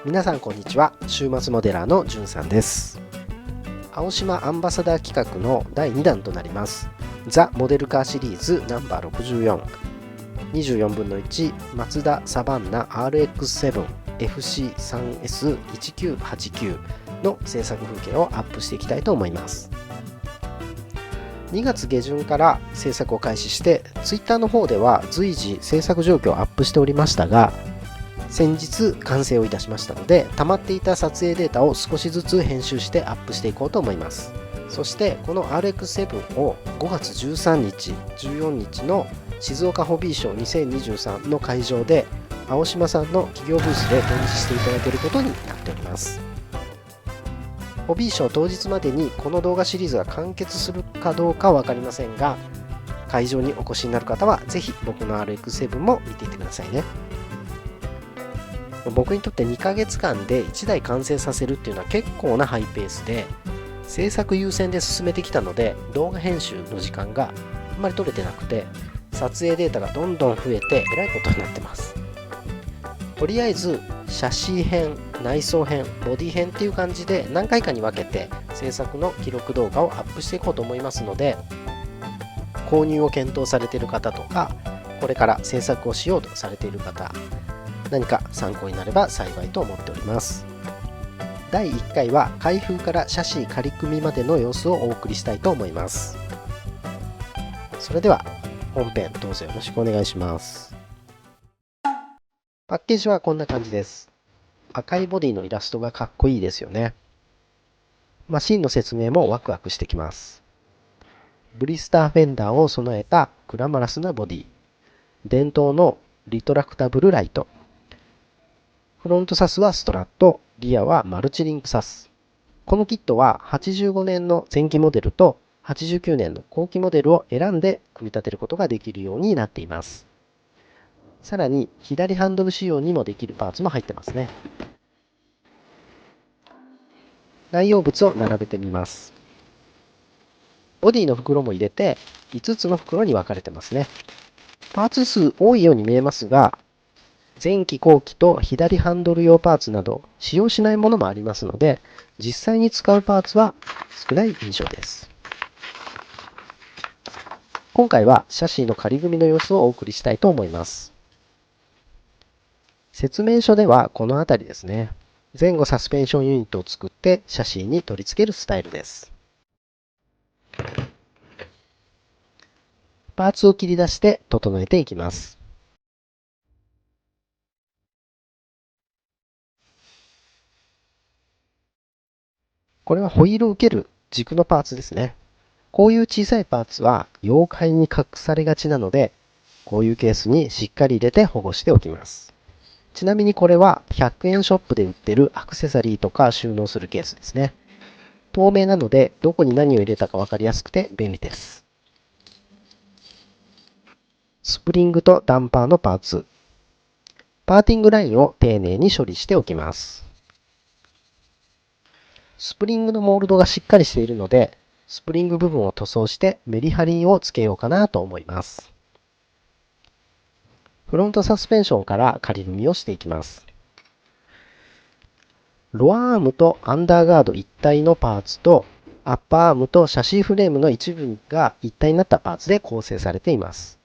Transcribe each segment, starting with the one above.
皆さんこんにちは。週末モデラーのじゅんさんです。青島アンバサダー企画の第2弾となりますザ・モデルカーシリーズナンバー64、24分の1マツダサバンナ RX7 FC3S1989 の制作風景をアップしていきたいと思います。2月下旬から制作を開始して Twitter の方では随時制作状況をアップしておりましたが、先日完成をいたしましたので、溜まっていた撮影データを少しずつ編集してアップしていこうと思います。そしてこの RX7 を5月13日14日の静岡ホビーショー2023の会場で青島さんの企業ブースで展示していただけることになっております。ホビーショー当日までにこの動画シリーズが完結するかどうかは分かりませんが、会場にお越しになる方はぜひ僕の RX7 も見ていってくださいね。僕にとって2ヶ月間で1台完成させるっていうのは結構なハイペースで、制作優先で進めてきたので動画編集の時間があんまり取れてなくて、撮影データがどんどん増えてえらいことになってます。とりあえずシャシー編、内装編、ボディ編っていう感じで何回かに分けて制作の記録動画をアップしていこうと思いますので、購入を検討されている方とかこれから制作をしようとされている方、何か参考になれば幸いと思っております。第1回は開封からシャシー仮組みまでの様子をお送りしたいと思います。それでは本編どうぞよろしくお願いします。パッケージはこんな感じです。赤いボディのイラストがかっこいいですよね。マシンの説明もワクワクしてきます。ブリスターフェンダーを備えたグラマラスなボディ、伝統のリトラクタブルライト、フロントサスはストラット、リアはマルチリンクサス。このキットは85年の前期モデルと89年の後期モデルを選んで組み立てることができるようになっています。さらに左ハンドル仕様にもできるパーツも入ってますね。内容物を並べてみます。ボディの袋も入れて5つの袋に分かれてますね。パーツ数多いように見えますが、前期後期と左ハンドル用パーツなど使用しないものもありますので、実際に使うパーツは少ない印象です。今回はシャシーの仮組みの様子をお送りしたいと思います。説明書ではこの辺りですね。前後サスペンションユニットを作ってシャシーに取り付けるスタイルです。パーツを切り出して整えていきます。これはホイールを受ける軸のパーツですね。こういう小さいパーツは妖怪に隠されがちなので、こういうケースにしっかり入れて保護しておきます。ちなみにこれは100円ショップで売ってるアクセサリーとか収納するケースですね。透明なのでどこに何を入れたか分かりやすくて便利です。スプリングとダンパーのパーツ。パーティングラインを丁寧に処理しておきます。スプリングのモールドがしっかりしているので、スプリング部分を塗装してメリハリをつけようかなと思います。フロントサスペンションから仮組みをしていきます。ロアアームとアンダーガード一体のパーツと、アッパーアームとシャシーフレームの一部が一体になったパーツで構成されています。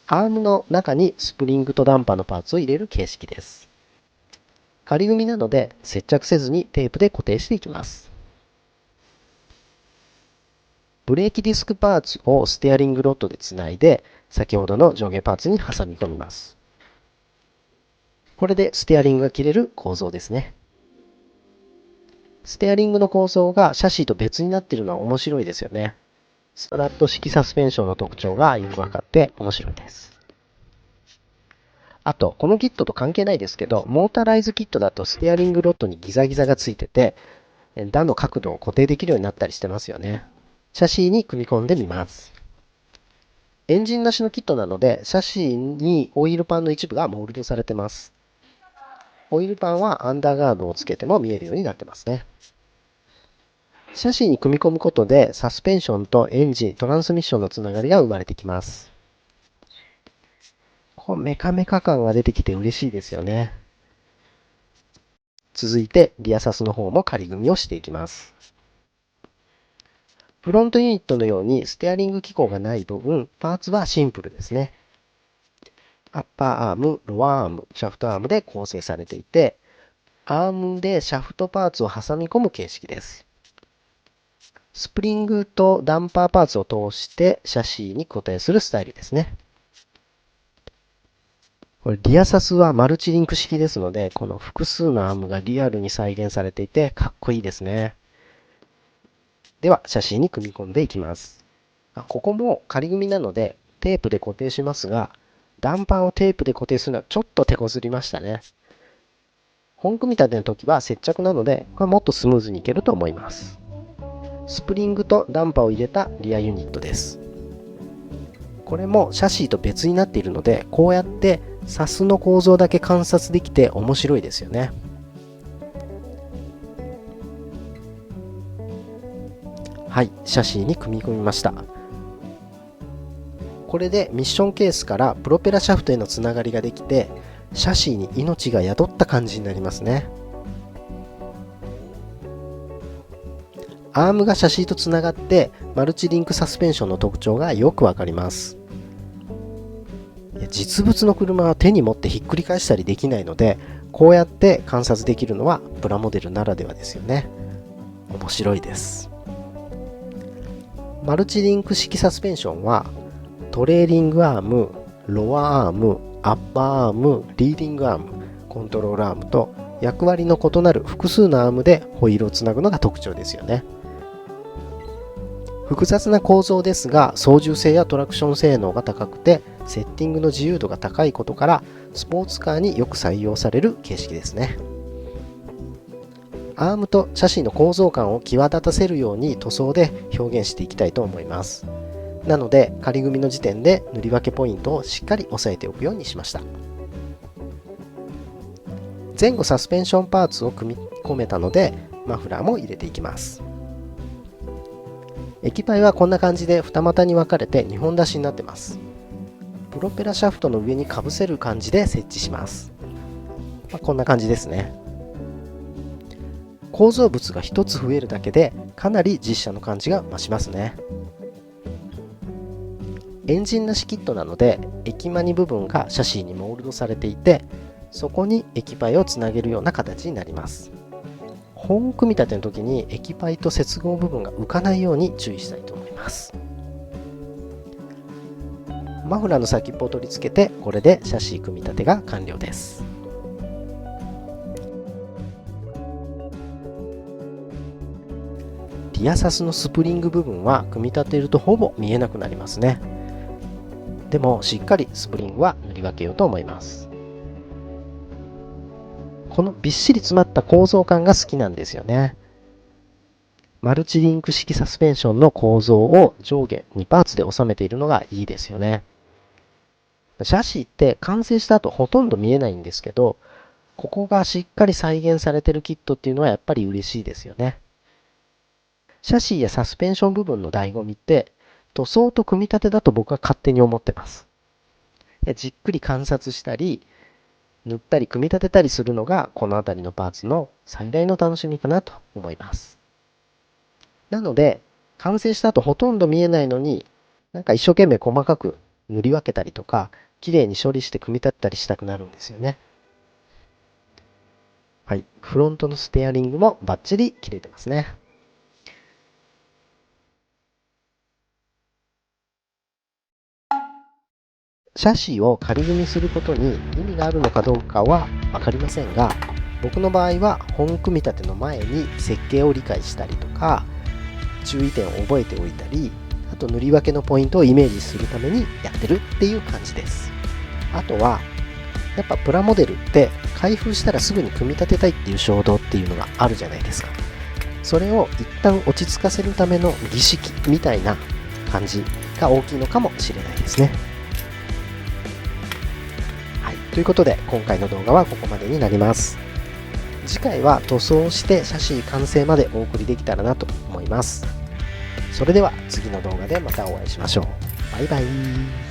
アームの中にスプリングとダンパーのパーツを入れる形式です。仮組みなので接着せずにテープで固定していきます。ブレーキディスクパーツをステアリングロッドでつないで、先ほどの上下パーツに挟み込みます。これでステアリングが切れる構造ですね。ステアリングの構造がシャシーと別になっているのは面白いですよね。ストラット式サスペンションの特徴がよく分かって面白いです。あと、このキットと関係ないですけど、モータライズキットだとステアリングロッドにギザギザがついてて、段の角度を固定できるようになったりしてますよね。シャシーに組み込んでみます。エンジンなしのキットなので、シャシーにオイルパンの一部がモールドされてます。オイルパンはアンダーガードをつけても見えるようになってますね。シャシーに組み込むことで、サスペンションとエンジン、トランスミッションのつながりが生まれてきます。こうメカメカ感が出てきて嬉しいですよね。続いてリアサスの方も仮組みをしていきます。フロントユニットのようにステアリング機構がない分、パーツはシンプルですね。アッパーアーム、ロアアーム、シャフトアームで構成されていて、アームでシャフトパーツを挟み込む形式です。スプリングとダンパーパーツを通してシャシーに固定するスタイルですね。これリアサスはマルチリンク式ですので、この複数のアームがリアルに再現されていてかっこいいですね。では、シャシーに組み込んでいきます。ここも仮組みなのでテープで固定しますが、ダンパーをテープで固定するのはちょっと手こずりましたね。本組み立ての時は接着なので、これもっとスムーズにいけると思います。スプリングとダンパーを入れたリアユニットです。これもシャシーと別になっているので、こうやってサスの構造だけ観察できて面白いですよね。はい、シャシーに組み込みました。これでミッションケースからプロペラシャフトへのつながりができて、シャシーに命が宿った感じになりますね。アームがシャシーとつながってマルチリンクサスペンションの特徴がよくわかります。実物の車は手に持ってひっくり返したりできないので、こうやって観察できるのはプラモデルならではですよね。面白いです。マルチリンク式サスペンションはトレーリングアーム、ロアアーム、アッパーアーム、リーディングアーム、コントロールアームと役割の異なる複数のアームでホイールをつなぐのが特徴ですよね。複雑な構造ですが、操縦性やトラクション性能が高くてセッティングの自由度が高いことからスポーツカーによく採用される形式ですね。アームとシャシーの構造感を際立たせるように塗装で表現していきたいと思います。なので仮組みの時点で塗り分けポイントをしっかり押さえておくようにしました。前後サスペンションパーツを組み込めたのでマフラーも入れていきます。液パイはこんな感じで二股に分かれて2本出しになってます。プロペラシャフトの上にかぶせる感じで設置します。こんな感じですね。構造物が1つ増えるだけでかなり実写の感じが増しますね。エンジンなしキットなので液マニ部分がシャシーにモールドされていて、そこに液パイをつなげるような形になります。本組み立ての時に液パイと接合部分が浮かないように注意したいと思います。マフラーの先っぽを取り付けて、これでシャシー組み立てが完了です。リアサスのスプリング部分は組み立てるとほぼ見えなくなりますね。でもしっかりスプリングは塗り分けようと思います。このびっしり詰まった構造感が好きなんですよね。マルチリンク式サスペンションの構造を上下2パーツで収めているのがいいですよね。シャシーって完成した後ほとんど見えないんですけど、ここがしっかり再現されてるキットっていうのはやっぱり嬉しいですよね。シャシーやサスペンション部分の醍醐味って塗装と組み立てだと僕は勝手に思ってます。じっくり観察したり塗ったり組み立てたりするのがこの辺りのパーツの最大の楽しみかなと思います。なので完成した後ほとんど見えないのになんか一生懸命細かく塗り分けたりとか綺麗に処理して組み立てたりしたくなるんですよね。はい、フロントのステアリングもバッチリ切れてますね。シャシーを仮組みすることに意味があるのかどうかは分かりませんが、僕の場合は本組み立ての前に設計を理解したりとか注意点を覚えておいたり、あと塗り分けのポイントをイメージするためにやってるっていう感じです。あとはやっぱプラモデルって開封したらすぐに組み立てたいっていう衝動っていうのがあるじゃないですか。それを一旦落ち着かせるための儀式みたいな感じが大きいのかもしれないですね。はい、ということで今回の動画はここまでになります。次回は塗装してシャシー完成までお送りできたらなと思います。それでは次の動画でまたお会いしましょう。バイバイ。